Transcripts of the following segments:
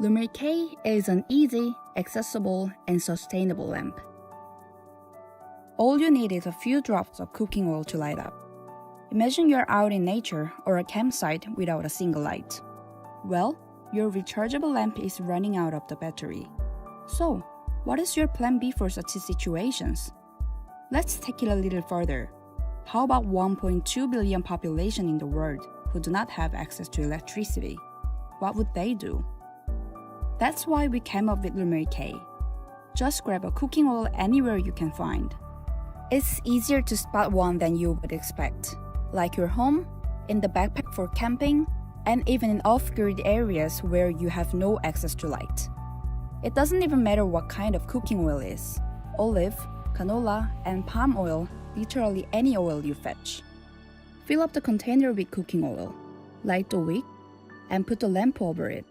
Lumir K is an easy, accessible, and sustainable lamp. All you need is a few drops of cooking oil to light up. Imagine you're out in nature or a campsite without a single light. Well, your rechargeable lamp is running out of the battery. So, what is your plan B for such situations? Let's take it a little further. How about 1.2 billion population in the world who do not have access to electricity? What would they do? That's why we came up with Lumir K. Just grab a cooking oil anywhere you can find. It's easier to spot one than you would expect, like your home, in the backpack for camping, and even in off-grid areas where you have no access to light. It doesn't even matter what kind of cooking oil is. Olive, canola, and palm oil, literally any oil you fetch. Fill up the container with cooking oil, light the wick, and put the lamp over it.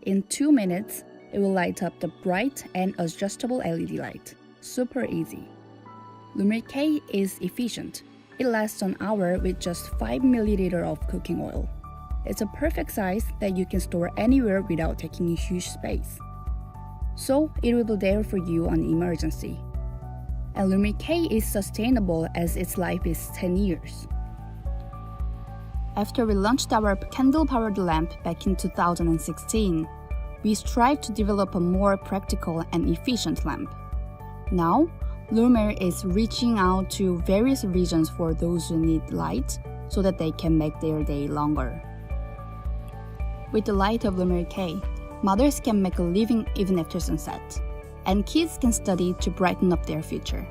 In 2 minutes, it will light up the bright and adjustable LED light. Super easy. Lumir K is efficient. It lasts an hour with just 5 ml of cooking oil. It's a perfect size that you can store anywhere without taking a huge space. So it will be there for you on emergency. And Lumir K is sustainable as its life is 10 years. After we launched our candle-powered lamp back in 2016, we strive to develop a more practical and efficient lamp. Now, Lumir is reaching out to various regions for those who need light so that they can make their day longer. With the light of Lumir K, mothers can make a living even after sunset, and kids can study to brighten up their future.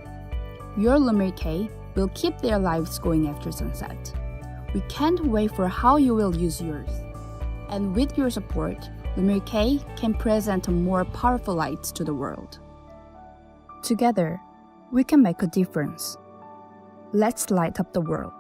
Your Lumir K will keep their lives going after sunset. We can't wait for how you will use yours. And with your support, Lumir K can present a more powerful light to the world. Together, we can make a difference. Let's light up the world.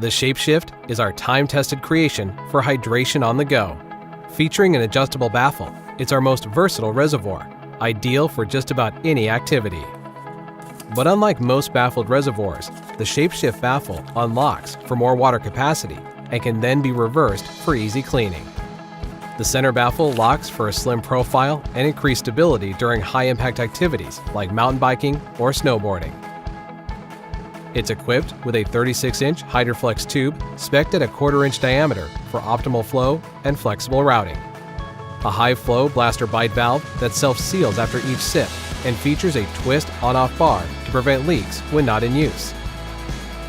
The Shapeshift is our time-tested creation for hydration on the go. Featuring an adjustable baffle, it's our most versatile reservoir, ideal for just about any activity. But unlike most baffled reservoirs, the Shapeshift baffle unlocks for more water capacity and can then be reversed for easy cleaning. The center baffle locks for a slim profile and increased stability during high-impact activities like mountain biking or snowboarding. It's equipped with a 36-inch HydraFlex tube spec'd at a 1/4-inch diameter for optimal flow and flexible routing. a high-flow blaster bite valve that self-seals after each sip and features a twist on-off bar to prevent leaks when not in use,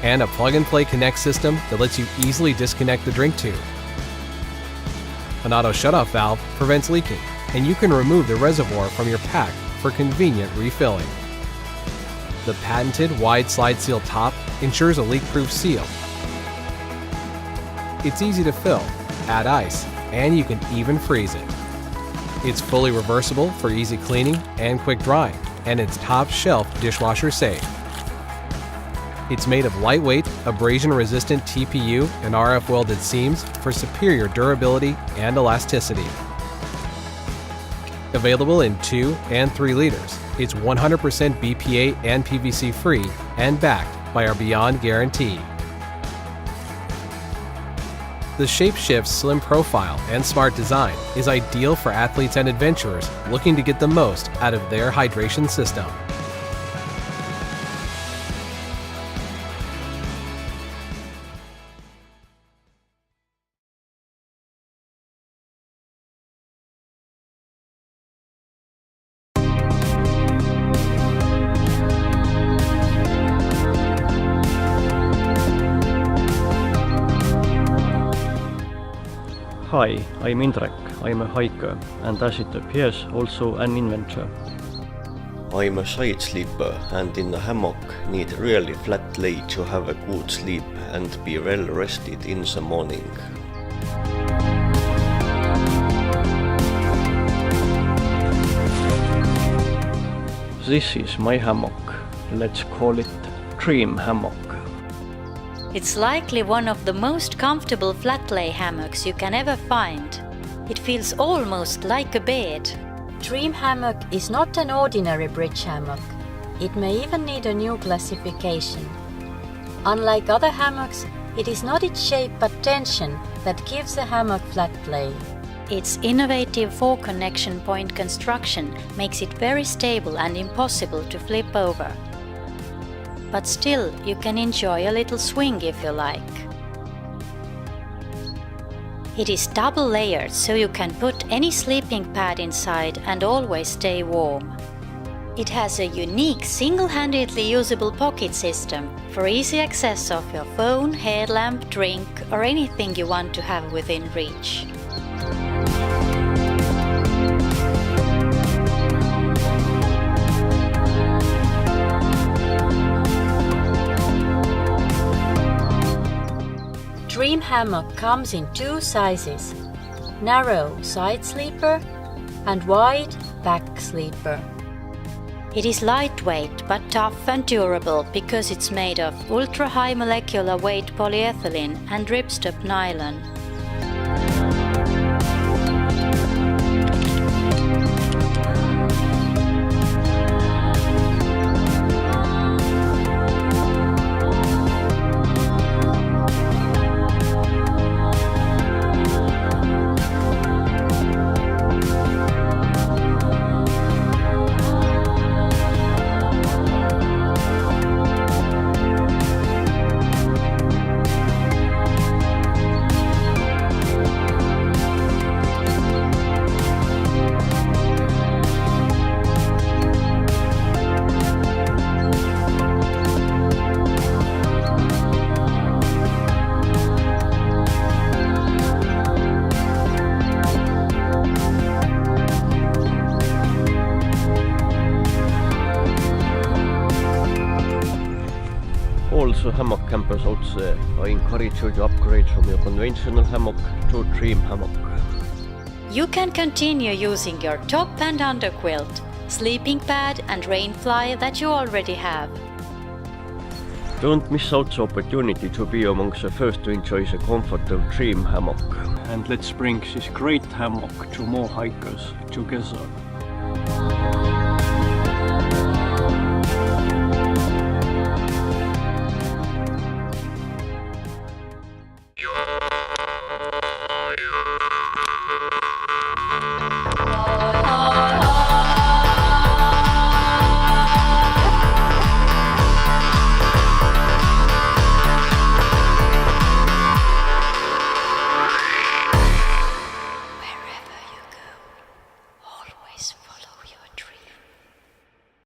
and a plug-and-play connect system that lets you easily disconnect the drink tube. An auto shutoff valve prevents leaking, and you can remove the reservoir from your pack for convenient refilling. The patented wide slide seal top ensures a leak-proof seal. It's easy to fill, add ice, and you can even freeze it. It's fully reversible for easy cleaning and quick drying, and it's top shelf dishwasher safe. It's made of lightweight, abrasion-resistant TPU and RF welded seams for superior durability and elasticity. Available in 2 and 3 liters, it's 100% BPA and PVC free and backed by our Beyond Guarantee. The Shapeshift's slim profile and smart design is ideal for athletes and adventurers looking to get the most out of their hydration system. Hi, I'm Indrek. I'm a hiker and as it appears also an inventor. I'm a side sleeper and in a hammock need really flat lay to have a good sleep and be well rested in the morning. This is my hammock. Let's call it Treem Hammock. It's likely one of the most comfortable flat lay hammocks you can ever find. It feels almost like a bed. Treem Hammock is not an ordinary bridge hammock. It may even need a new classification. Unlike other hammocks, it is not its shape but tension that gives the hammock flat lay. Its innovative 4-connection point construction makes it very stable and impossible to flip over. But still, you can enjoy a little swing if you like. It is double layered, so you can put any sleeping pad inside and always stay warm. It has a unique single-handedly usable pocket system for easy access of your phone, headlamp, drink or anything you want to have within reach. Treem Hammock comes in 2 sizes, narrow side sleeper and wide back sleeper. It is lightweight but tough and durable because it's made of ultra-high molecular weight polyethylene and ripstop nylon. Also hammock campers out there, I encourage you to upgrade from your conventional hammock to Treem Hammock. You can continue using your top and underquilt, sleeping pad and rainfly that you already have. Don't miss out the opportunity to be amongst the first to enjoy the comfort of Treem Hammock. And let's bring this great hammock to more hikers together.